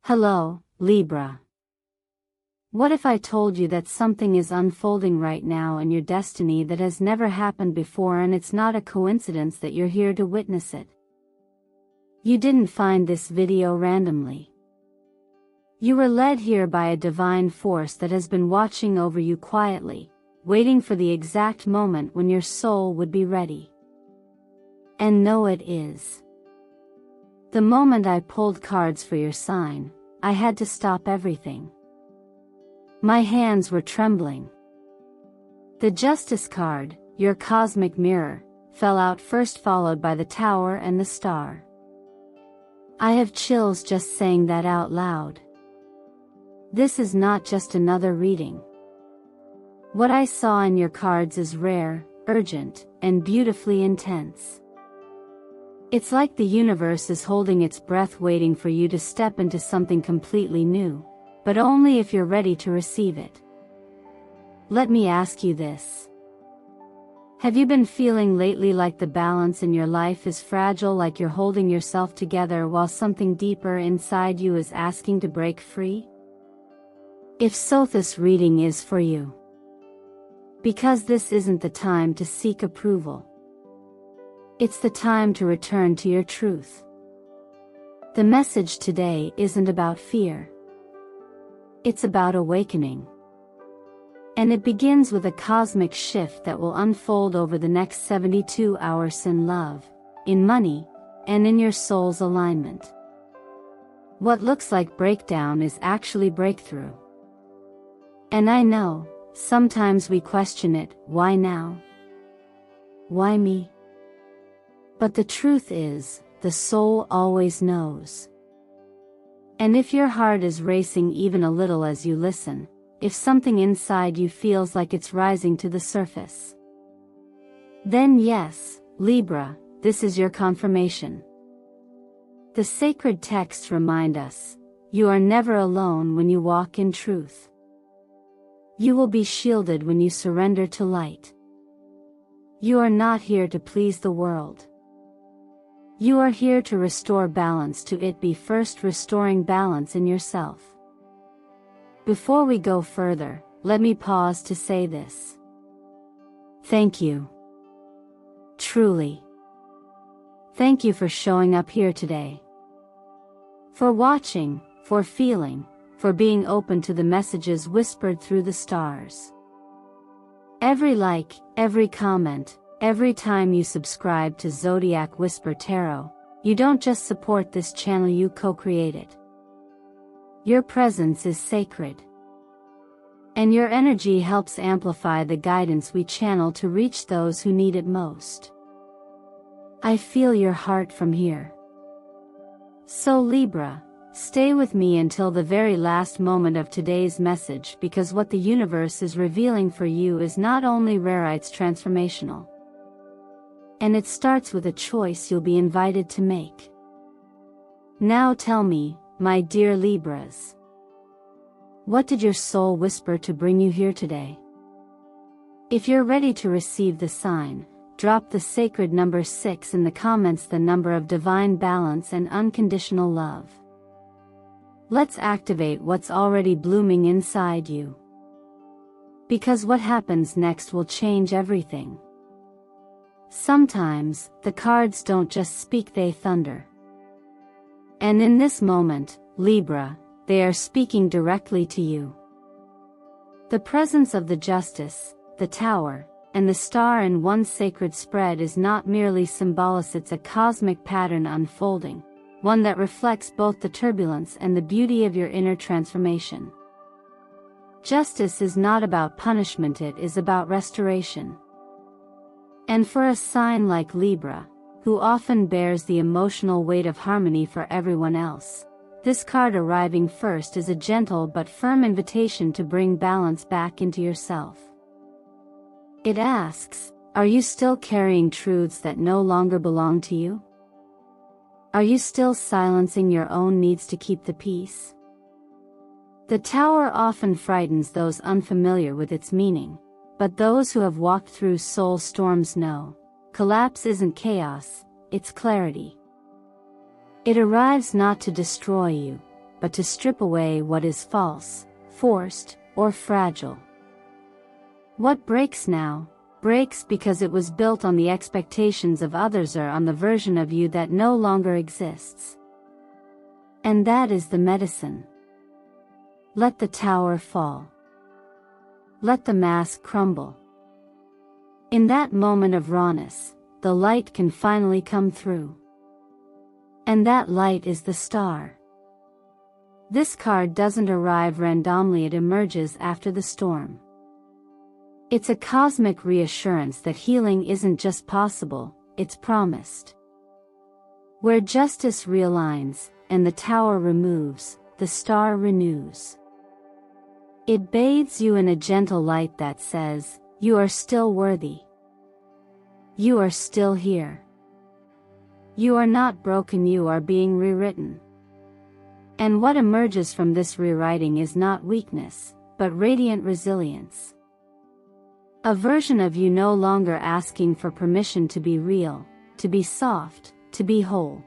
Hello, Libra. What if I told you that something is unfolding right now in your destiny that has never happened before, and it's not a coincidence that you're here to witness it? You didn't find this video randomly. You were led here by a divine force that has been watching over you quietly, waiting for the exact moment when your soul would be ready. And no, it is. The moment I pulled cards for your sign, I had to stop everything. My hands were trembling. The Justice card, your cosmic mirror, fell out first, followed by the Tower and the Star. I have chills just saying that out loud. This is not just another reading. What I saw in your cards is rare, urgent, and beautifully intense. It's like the universe is holding its breath, waiting for you to step into something completely new, but only if you're ready to receive it. Let me ask you this. Have you been feeling lately like the balance in your life is fragile, like you're holding yourself together while something deeper inside you is asking to break free? If so, this reading is for you. Because this isn't the time to seek approval. It's the time to return to your truth. The message today isn't about fear. It's about awakening. And it begins with a cosmic shift that will unfold over the next 72 hours in love, in money, and in your soul's alignment. What looks like breakdown is actually breakthrough. And I know, sometimes we question it, why now? Why me? But the truth is, the soul always knows. And if your heart is racing even a little as you listen, if something inside you feels like it's rising to the surface, then yes, Libra, this is your confirmation. The sacred texts remind us, you are never alone when you walk in truth. You will be shielded when you surrender to light. You are not here to please the world. You are here to restore balance to it, be first restoring balance in yourself. Before we go further, let me pause to say this. Thank you. Truly. Thank you for showing up here today. For watching, for feeling, for being open to the messages whispered through the stars. Every like, every comment, every time you subscribe to Zodiac Whisper Tarot, you don't just support this channel, you co-create it. Your presence is sacred. And your energy helps amplify the guidance we channel to reach those who need it most. I feel your heart from here. So Libra, stay with me until the very last moment of today's message, because what the universe is revealing for you is not only rare, it's transformational. And it starts with a choice you'll be invited to make. Now tell me, my dear Libras, what did your soul whisper to bring you here today? If you're ready to receive the sign, drop the sacred number 6 in the comments, the number of divine balance and unconditional love. Let's activate what's already blooming inside you. Because what happens next will change everything. Sometimes, the cards don't just speak, they thunder. And in this moment, Libra, they are speaking directly to you. The presence of the Justice, the Tower, and the Star in one sacred spread is not merely symbolic, it's a cosmic pattern unfolding, one that reflects both the turbulence and the beauty of your inner transformation. Justice is not about punishment, it is about restoration. And for a sign like Libra, who often bears the emotional weight of harmony for everyone else, this card arriving first is a gentle but firm invitation to bring balance back into yourself. It asks, are you still carrying truths that no longer belong to you? Are you still silencing your own needs to keep the peace? The Tower often frightens those unfamiliar with its meaning, but those who have walked through soul storms know, collapse isn't chaos, it's clarity. It arrives not to destroy you, but to strip away what is false, forced, or fragile. What breaks now, breaks because it was built on the expectations of others or on the version of you that no longer exists. And that is the medicine. Let the tower fall. Let the mask crumble. In that moment of rawness, the light can finally come through. And that light is the star. This card doesn't arrive randomly, it emerges after the storm. It's a cosmic reassurance that healing isn't just possible, it's promised. Where justice realigns, and the tower removes, the star renews. It bathes you in a gentle light that says, you are still worthy. You are still here. You are not broken, you are being rewritten. And what emerges from this rewriting is not weakness, but radiant resilience. A version of you no longer asking for permission to be real, to be soft, to be whole.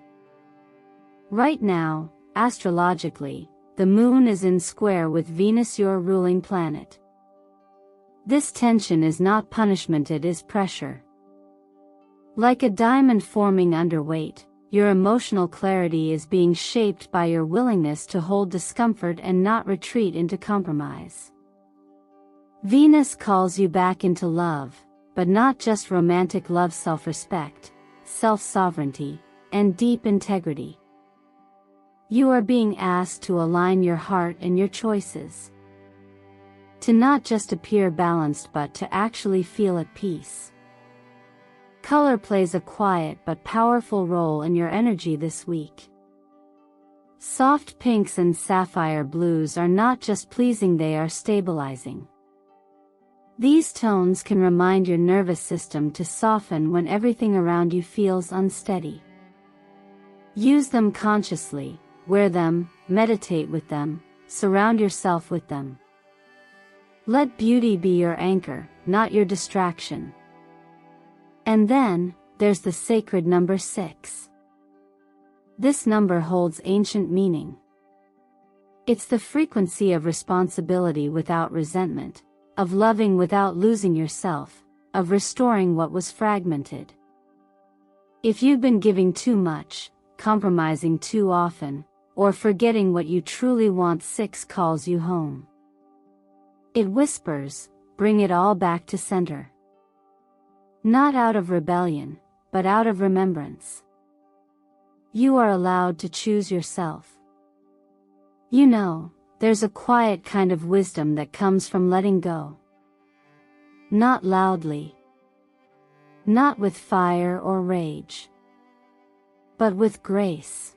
Right now, astrologically, the moon is in square with Venus, your ruling planet. This tension is not punishment, it is pressure. Like a diamond forming underweight, your emotional clarity is being shaped by your willingness to hold discomfort and not retreat into compromise. Venus calls you back into love, but not just romantic love, self-respect, self-sovereignty, and deep integrity. You are being asked to align your heart and your choices. To not just appear balanced but to actually feel at peace. Color plays a quiet but powerful role in your energy this week. Soft pinks and sapphire blues are not just pleasing, they are stabilizing. These tones can remind your nervous system to soften when everything around you feels unsteady. Use them consciously, wear them, meditate with them, surround yourself with them. Let beauty be your anchor, not your distraction. And then, there's the sacred number 6. This number holds ancient meaning. It's the frequency of responsibility without resentment, of loving without losing yourself, of restoring what was fragmented. If you've been giving too much, compromising too often, or forgetting what you truly want, 6 calls you home. It whispers, bring it all back to center. Not out of rebellion, but out of remembrance. You are allowed to choose yourself. You know, there's a quiet kind of wisdom that comes from letting go. Not loudly. Not with fire or rage. But with grace.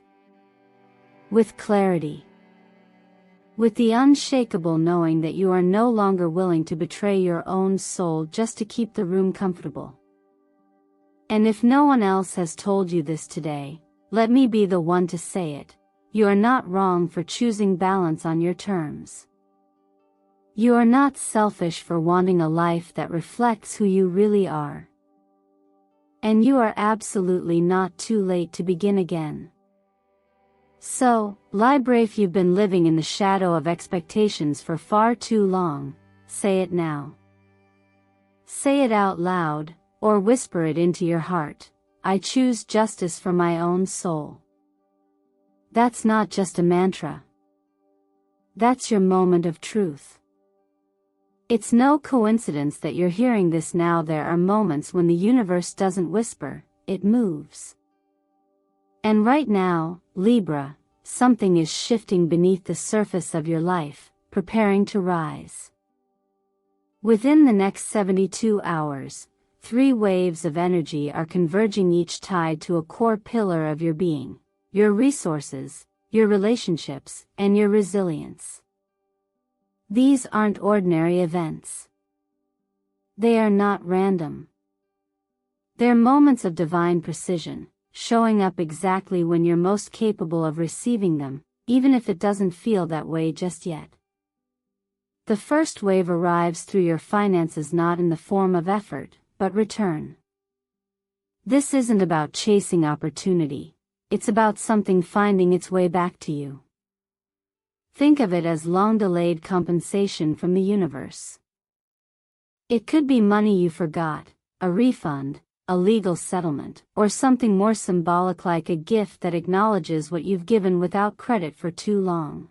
With clarity. With the unshakable knowing that you are no longer willing to betray your own soul just to keep the room comfortable. And if no one else has told you this today, let me be the one to say it. You are not wrong for choosing balance on your terms. You are not selfish for wanting a life that reflects who you really are. And you are absolutely not too late to begin again. So, Libra, if you've been living in the shadow of expectations for far too long, say it now. Say it out loud, or whisper it into your heart. I choose justice for my own soul. That's not just a mantra. That's your moment of truth. It's no coincidence that you're hearing this now. There are moments when the universe doesn't whisper, it moves. And right now, Libra, something is shifting beneath the surface of your life, preparing to rise. Within the next 72 hours, 3 waves of energy are converging, each tied to a core pillar of your being, your resources, your relationships, and your resilience. These aren't ordinary events. They are not random. They're moments of divine precision, showing up exactly when you're most capable of receiving them, even if it doesn't feel that way just yet. The first wave arrives through your finances, not in the form of effort, but return. This isn't about chasing opportunity, it's about something finding its way back to you. Think of it as long-delayed compensation from the universe. It could be money you forgot, a refund, a legal settlement, or something more symbolic like a gift that acknowledges what you've given without credit for too long.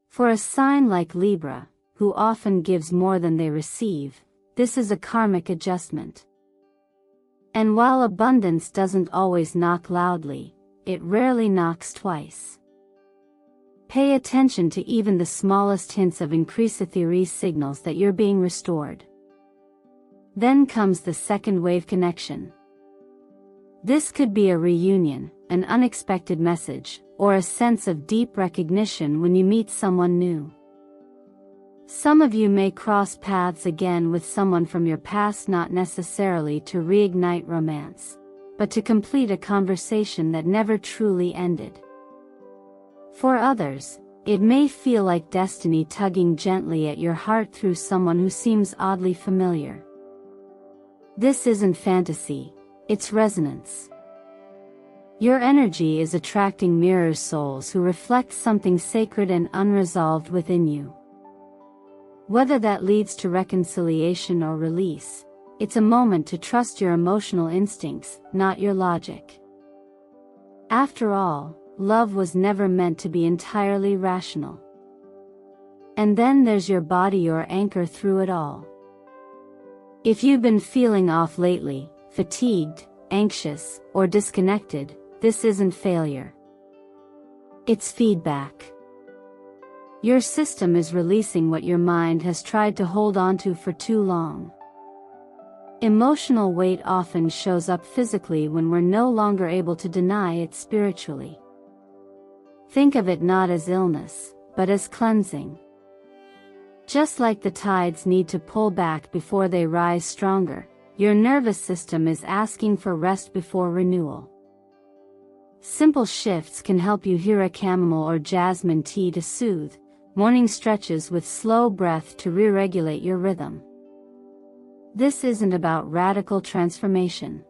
For a sign like Libra, who often gives more than they receive, this is a karmic adjustment. And while abundance doesn't always knock loudly, it rarely knocks twice. Pay attention to even the smallest hints of increase signals that you're being restored. Then comes the second wave connection. This could be a reunion, an unexpected message, or a sense of deep recognition when you meet someone new. Some of you may cross paths again with someone from your past, not necessarily to reignite romance, but to complete a conversation that never truly ended. For others, it may feel like destiny tugging gently at your heart through someone who seems oddly familiar. This isn't fantasy, it's resonance. Your energy is attracting mirror souls who reflect something sacred and unresolved within you. Whether that leads to reconciliation or release, it's a moment to trust your emotional instincts, not your logic. After all, love was never meant to be entirely rational. And then there's your body, your anchor through it all. If you've been feeling off lately, fatigued, anxious, or disconnected, this isn't failure. It's feedback. Your system is releasing what your mind has tried to hold onto for too long. Emotional weight often shows up physically when we're no longer able to deny it spiritually. Think of it not as illness, but as cleansing. Just like the tides need to pull back before they rise stronger, your nervous system is asking for rest before renewal. Simple shifts can help you hear a chamomile or jasmine tea to soothe, morning stretches with slow breath to re-regulate your rhythm. This isn't about radical transformation.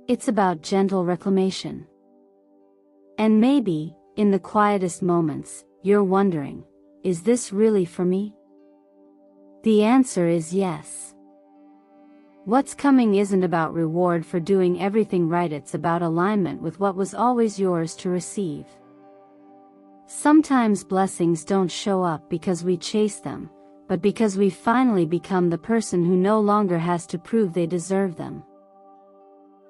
It's about gentle reclamation. And maybe, in the quietest moments, you're wondering, is this really for me? The answer is yes. What's coming isn't about reward for doing everything right, it's about alignment with what was always yours to receive. Sometimes blessings don't show up because we chase them, but because we finally become the person who no longer has to prove they deserve them.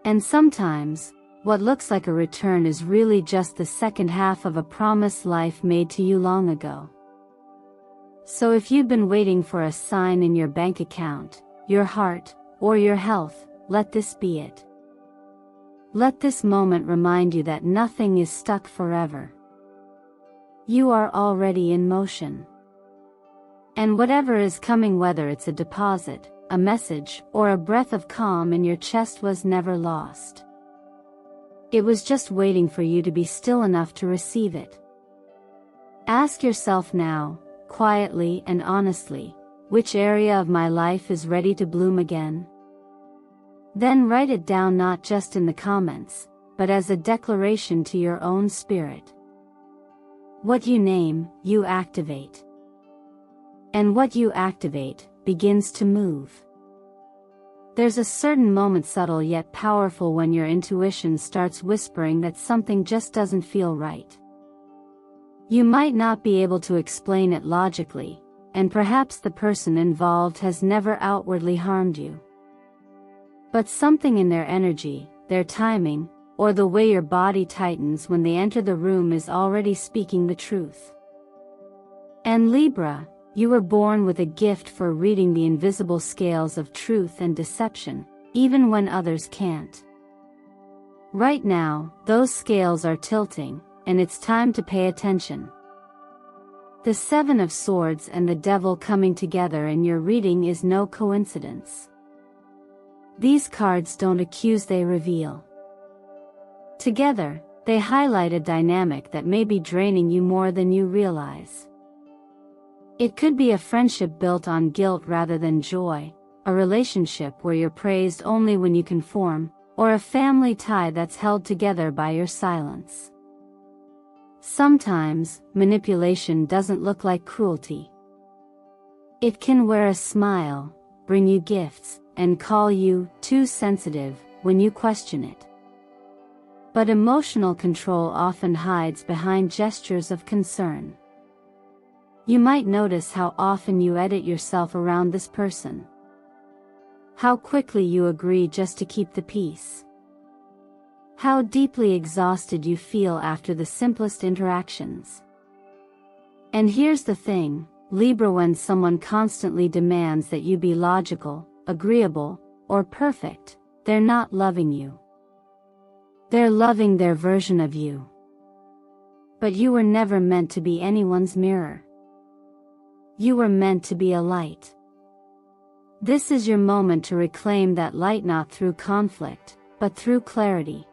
And sometimes, what looks like a return is really just the second half of a promised life made to you long ago. So if you've been waiting for a sign in your bank account, your heart, or your health, let this be it. Let this moment remind you that nothing is stuck forever. You are already in motion. And whatever is coming, whether it's a deposit, a message, or a breath of calm in your chest, was never lost. It was just waiting for you to be still enough to receive it. Ask yourself now, quietly and honestly, which area of my life is ready to bloom again? Then write it down, not just in the comments, but as a declaration to your own spirit. What you name, you activate. And what you activate, begins to move. There's a certain moment, subtle yet powerful, when your intuition starts whispering that something just doesn't feel right. You might not be able to explain it logically, and perhaps the person involved has never outwardly harmed you. But something in their energy, their timing, or the way your body tightens when they enter the room is already speaking the truth. And Libra, you were born with a gift for reading the invisible scales of truth and deception, even when others can't. Right now, those scales are tilting, and it's time to pay attention. The Seven of Swords and the Devil coming together in your reading is no coincidence. These cards don't accuse, they reveal. Together, they highlight a dynamic that may be draining you more than you realize. It could be a friendship built on guilt rather than joy, a relationship where you're praised only when you conform, or a family tie that's held together by your silence. Sometimes, manipulation doesn't look like cruelty. It can wear a smile, bring you gifts, and call you too sensitive when you question it. But emotional control often hides behind gestures of concern. You might notice how often you edit yourself around this person. How quickly you agree just to keep the peace. How deeply exhausted you feel after the simplest interactions. And here's the thing, Libra: when someone constantly demands that you be logical, agreeable, or perfect, they're not loving you. They're loving their version of you. But you were never meant to be anyone's mirror. You were meant to be a light. This is your moment to reclaim that light, not through conflict, but through clarity.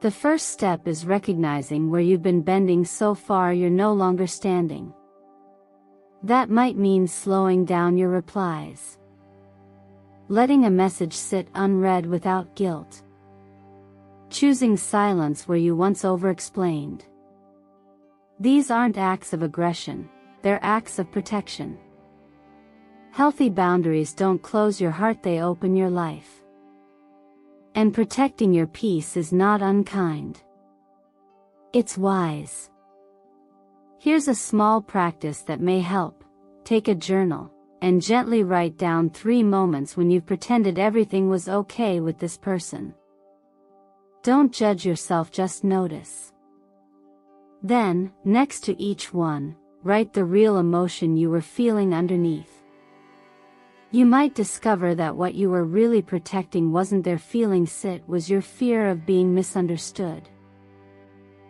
The first step is recognizing where you've been bending so far you're no longer standing. That might mean slowing down your replies. Letting a message sit unread without guilt. Choosing silence where you once over-explained. These aren't acts of aggression, they're acts of protection. Healthy boundaries don't close your heart, they open your life. And protecting your peace is not unkind. It's wise. Here's a small practice that may help. Take a journal, and gently write down 3 moments when you've pretended everything was okay with this person. Don't judge yourself, just notice. Then, next to each one, write the real emotion you were feeling underneath. You might discover that what you were really protecting wasn't their feelings, it was your fear of being misunderstood.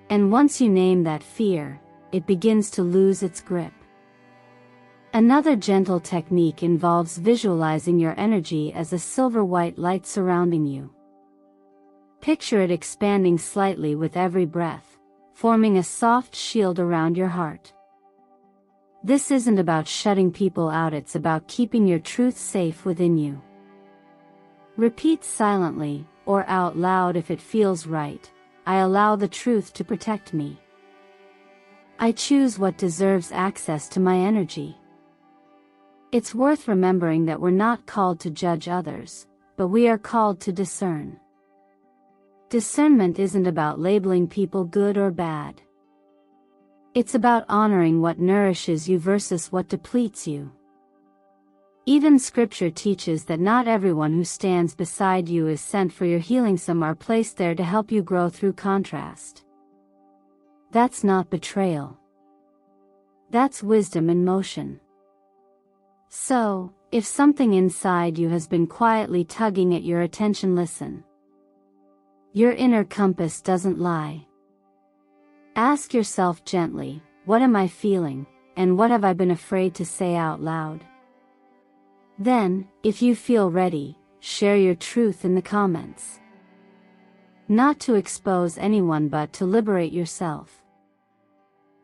And once you name that fear, it begins to lose its grip. Another gentle technique involves visualizing your energy as a silver-white light surrounding you. Picture it expanding slightly with every breath, forming a soft shield around your heart. This isn't about shutting people out, it's about keeping your truth safe within you. Repeat silently, or out loud if it feels right, I allow the truth to protect me. I choose what deserves access to my energy. It's worth remembering that we're not called to judge others, but we are called to discern. Discernment isn't about labeling people good or bad. It's about honoring what nourishes you versus what depletes you. Even scripture teaches that not everyone who stands beside you is sent for your healing. Some are placed there to help you grow through contrast. That's not betrayal. That's wisdom in motion. So, if something inside you has been quietly tugging at your attention, listen. Your inner compass doesn't lie. Ask yourself gently, what am I feeling, and what have I been afraid to say out loud? Then, if you feel ready, share your truth in the comments. Not to expose anyone but to liberate yourself.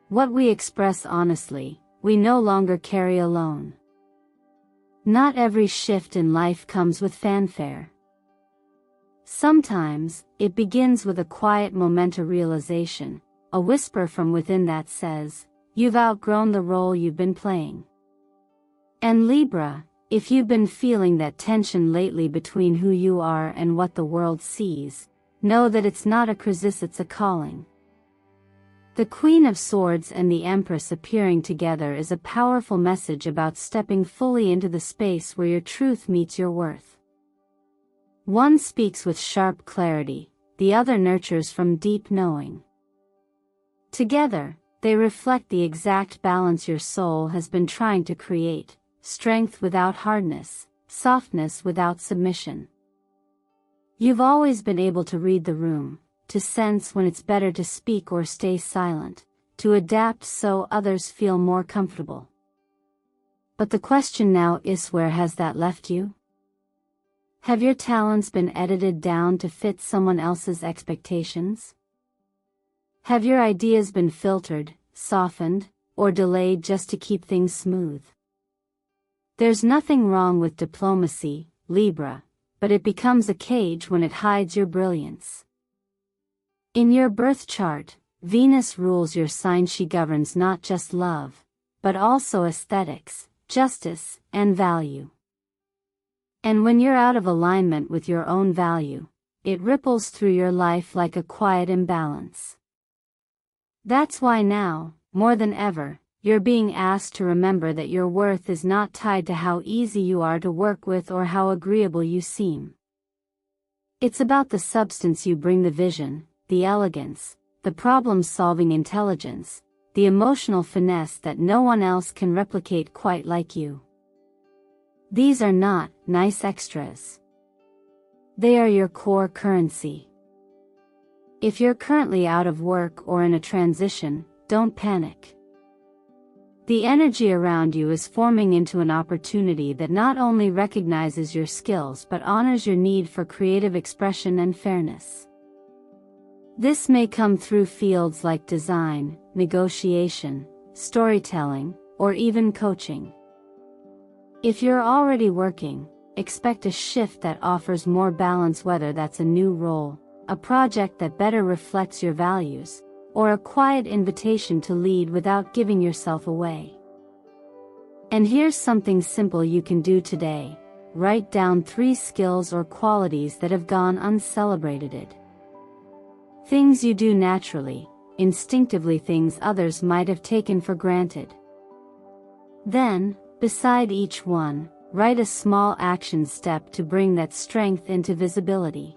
What we express honestly, we no longer carry alone. Not every shift in life comes with fanfare. Sometimes, it begins with a quiet moment of realization, a whisper from within that says, you've outgrown the role you've been playing. And Libra, if you've been feeling that tension lately between who you are and what the world sees, know that it's not a crisis, it's a calling. The Queen of Swords and the Empress appearing together is a powerful message about stepping fully into the space where your truth meets your worth. One speaks with sharp clarity, the other nurtures from deep knowing. Together, they reflect the exact balance your soul has been trying to create, strength without hardness, softness without submission. You've always been able to read the room, to sense when it's better to speak or stay silent, to adapt so others feel more comfortable. But the question now is, where has that left you? Have your talents been edited down to fit someone else's expectations? Have your ideas been filtered, softened, or delayed just to keep things smooth? There's nothing wrong with diplomacy, Libra, but it becomes a cage when it hides your brilliance. In your birth chart, Venus rules your sign. She governs not just love, but also aesthetics, justice, and value. And when you're out of alignment with your own value, it ripples through your life like a quiet imbalance. That's why now, more than ever, you're being asked to remember that your worth is not tied to how easy you are to work with or how agreeable you seem. It's about the substance you bring, the vision, the elegance, the problem-solving intelligence, the emotional finesse that no one else can replicate quite like you. These are not nice extras. They are your core currency. If you're currently out of work or in a transition, don't panic. The energy around you is forming into an opportunity that not only recognizes your skills but honors your need for creative expression and fairness. This may come through fields like design, negotiation, storytelling, or even coaching. If you're already working, expect a shift that offers more balance, whether that's a new role, a project that better reflects your values, or a quiet invitation to lead without giving yourself away. And here's something simple you can do today: write down 3 skills or qualities that have gone uncelebrated. Things you do naturally, instinctively, things others might have taken for granted. Then, beside each one, write a small action step to bring that strength into visibility.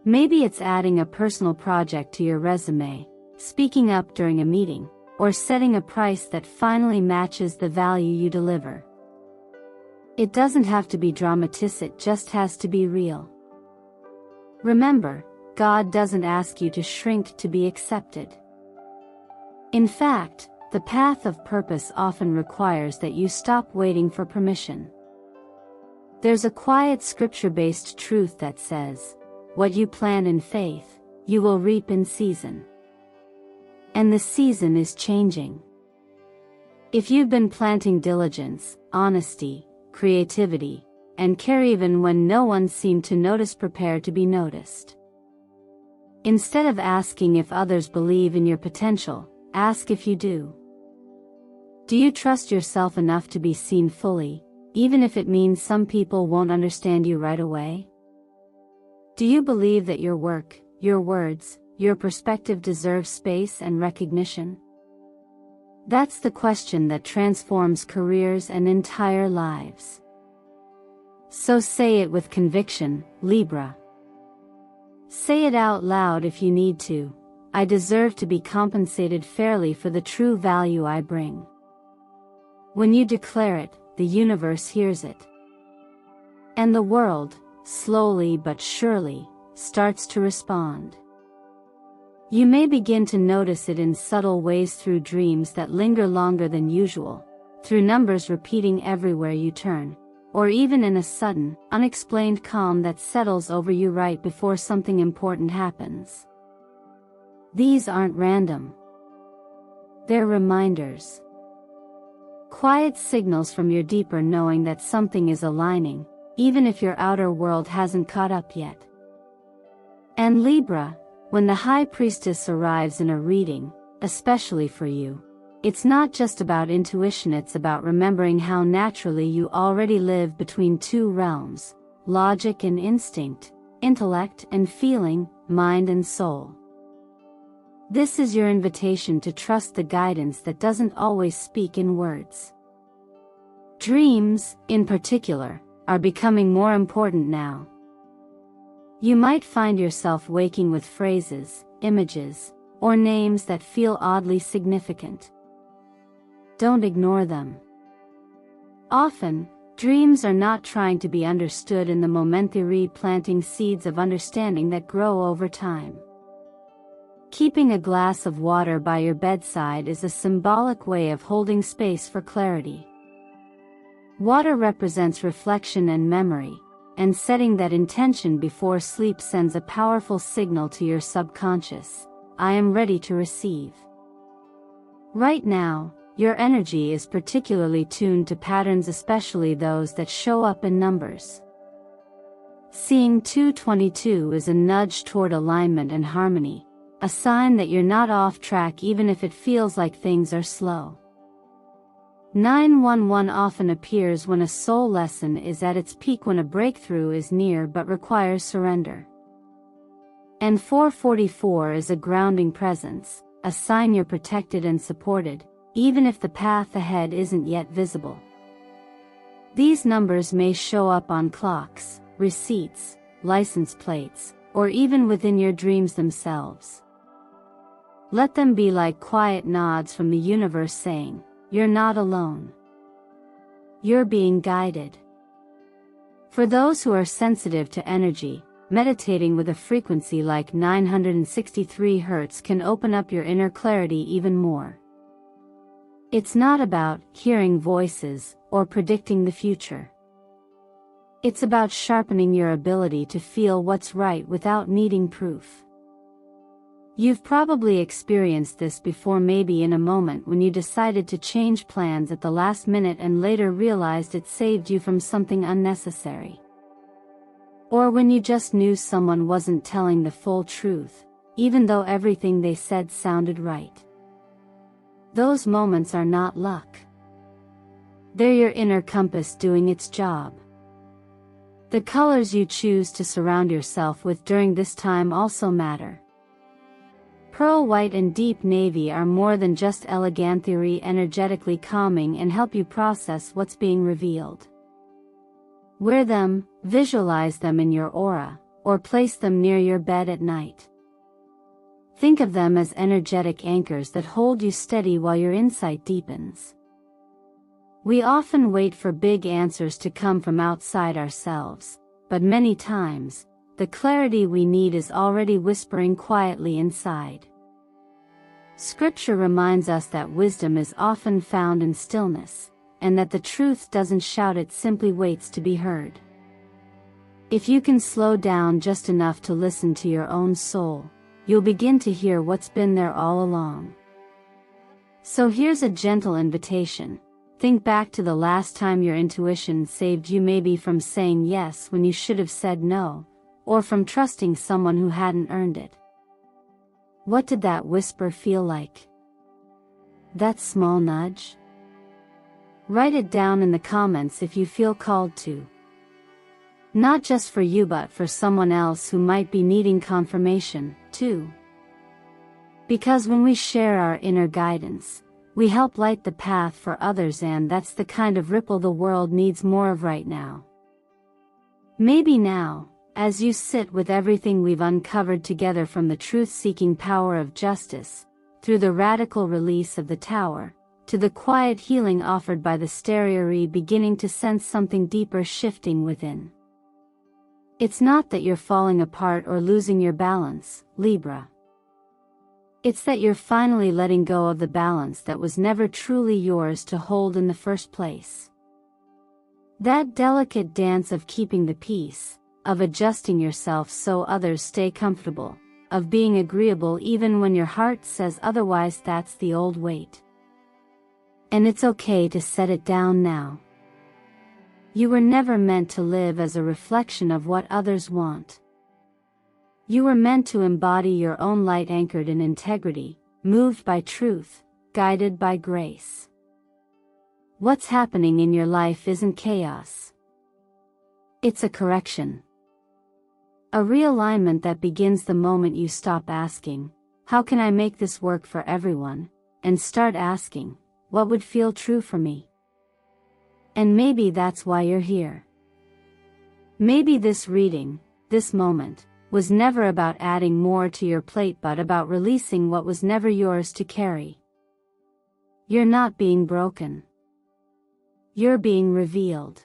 Maybe it's adding a personal project to your resume, speaking up during a meeting, or setting a price that finally matches the value you deliver. It doesn't have to be dramatic, it just has to be real. Remember, God doesn't ask you to shrink to be accepted. In fact, the path of purpose often requires that you stop waiting for permission. There's a quiet scripture-based truth that says, "What you plant in faith, you will reap in season." And the season is changing. If you've been planting diligence, honesty, creativity, and care even when no one seemed to notice, prepare to be noticed. Instead of asking if others believe in your potential, ask if you do. Do you trust yourself enough to be seen fully, even if it means some people won't understand you right away? Do you believe that your work, your words, your perspective deserve space and recognition? That's the question that transforms careers and entire lives. So say it with conviction, Libra. Say it out loud if you need to: I deserve to be compensated fairly for the true value I bring. When you declare it, the universe hears it. And the world, slowly but surely, starts to respond. You may begin to notice it in subtle ways, through dreams that linger longer than usual, through numbers repeating everywhere you turn, or even in a sudden, unexplained calm that settles over you right before something important happens. These aren't random. They're reminders. Quiet signals from your deeper knowing that something is aligning, even if your outer world hasn't caught up yet. And Libra, when the High Priestess arrives in a reading, especially for you, it's not just about intuition, it's about remembering how naturally you already live between 2 realms: logic and instinct, intellect and feeling, mind and soul. This is your invitation to trust the guidance that doesn't always speak in words. Dreams, in particular, are becoming more important now. You might find yourself waking with phrases, images, or names that feel oddly significant. Don't ignore them. Often, dreams are not trying to be understood in the moment, they're planting seeds of understanding that grow over time. Keeping a glass of water by your bedside is a symbolic way of holding space for clarity. Water represents reflection and memory, and setting that intention before sleep sends a powerful signal to your subconscious: I am ready to receive. Right now, your energy is particularly tuned to patterns, especially those that show up in numbers. Seeing 222 is a nudge toward alignment and harmony, a sign that you're not off track even if it feels like things are slow. 911 often appears when a soul lesson is at its peak, when a breakthrough is near but requires surrender. And 444 is a grounding presence, a sign you're protected and supported, even if the path ahead isn't yet visible. These numbers may show up on clocks, receipts, license plates, or even within your dreams themselves. Let them be like quiet nods from the universe saying, "You're not alone. You're being guided." For those who are sensitive to energy, meditating with a frequency like 963 Hz can open up your inner clarity even more. It's not about hearing voices or predicting the future. It's about sharpening your ability to feel what's right without needing proof. You've probably experienced this before, maybe in a moment when you decided to change plans at the last minute and later realized it saved you from something unnecessary. Or when you just knew someone wasn't telling the full truth, even though everything they said sounded right. Those moments are not luck. They're your inner compass doing its job. The colors you choose to surround yourself with during this time also matter. Pearl white and deep navy are more than just eleganthery, energetically calming and help you process what's being revealed. Wear them, visualize them in your aura, or place them near your bed at night. Think of them as energetic anchors that hold you steady while your insight deepens. We often wait for big answers to come from outside ourselves, but many times, the clarity we need is already whispering quietly inside. Scripture reminds us that wisdom is often found in stillness, and that the truth doesn't shout, it simply waits to be heard. If you can slow down just enough to listen to your own soul, you'll begin to hear what's been there all along. So here's a gentle invitation. Think back to the last time your intuition saved you, maybe from saying yes when you should have said no, or from trusting someone who hadn't earned it. What did that whisper feel like? That small nudge? Write it down in the comments if you feel called to. Not just for you but for someone else who might be needing confirmation, too. Because when we share our inner guidance, we help light the path for others, and that's the kind of ripple the world needs more of right now. Maybe now, as you sit with everything we've uncovered together, from the truth-seeking power of justice, through the radical release of the tower, to the quiet healing offered by the stereo, beginning to sense something deeper shifting within. It's not that you're falling apart or losing your balance, Libra. It's that you're finally letting go of the balance that was never truly yours to hold in the first place. That delicate dance of keeping the peace, of adjusting yourself so others stay comfortable, of being agreeable even when your heart says otherwise, that's the old weight. And it's okay to set it down now. You were never meant to live as a reflection of what others want. You were meant to embody your own light, anchored in integrity, moved by truth, guided by grace. What's happening in your life isn't chaos. It's a correction. A realignment that begins the moment you stop asking, "How can I make this work for everyone?" and start asking, "What would feel true for me?" And maybe that's why you're here. Maybe this reading, this moment, was never about adding more to your plate but about releasing what was never yours to carry. You're not being broken. You're being revealed.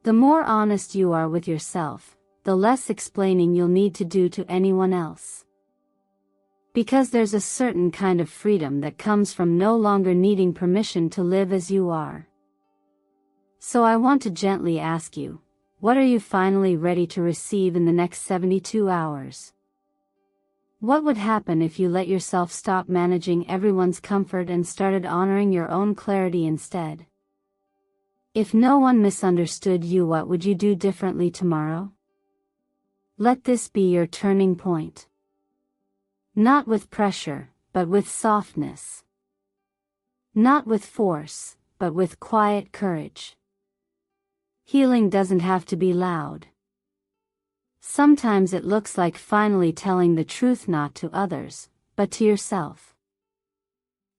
The more honest you are with yourself, the less explaining you'll need to do to anyone else. Because there's a certain kind of freedom that comes from no longer needing permission to live as you are. So I want to gently ask you, what are you finally ready to receive in the next 72 hours? What would happen if you let yourself stop managing everyone's comfort and started honoring your own clarity instead? If no one misunderstood you, what would you do differently tomorrow? Let this be your turning point. Not with pressure, but with softness. Not with force, but with quiet courage. Healing doesn't have to be loud. Sometimes it looks like finally telling the truth not to others, but to yourself.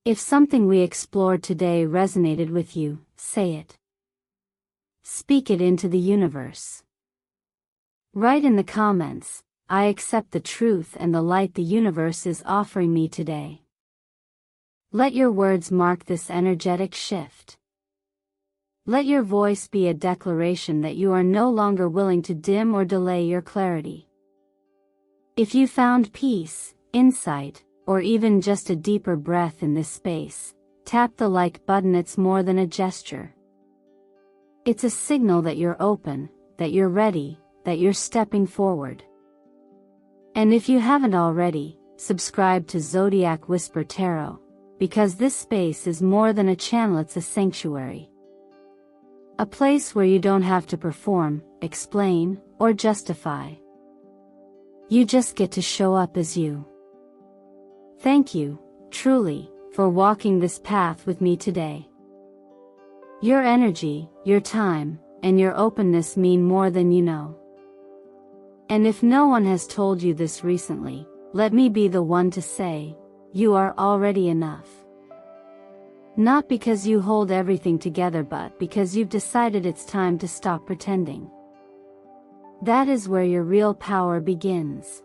If something we explored today resonated with you, say it. Speak it into the universe. Write in the comments, I accept the truth and the light the universe is offering me today. Let your words mark this energetic shift. Let your voice be a declaration that you are no longer willing to dim or delay your clarity. If you found peace, insight, or even just a deeper breath in this space, tap the like button. It's more than a gesture. It's a signal that you're open, that you're ready, that you're stepping forward. And if you haven't already, subscribe to Zodiac Whisper Tarot, because this space is more than a channel, it's a sanctuary. A place where you don't have to perform, explain, or justify. You just get to show up as you. Thank you, truly, for walking this path with me today. Your energy, your time, and your openness mean more than you know. And if no one has told you this recently, let me be the one to say, you are already enough. Not because you hold everything together, but because you've decided it's time to stop pretending. That is where your real power begins.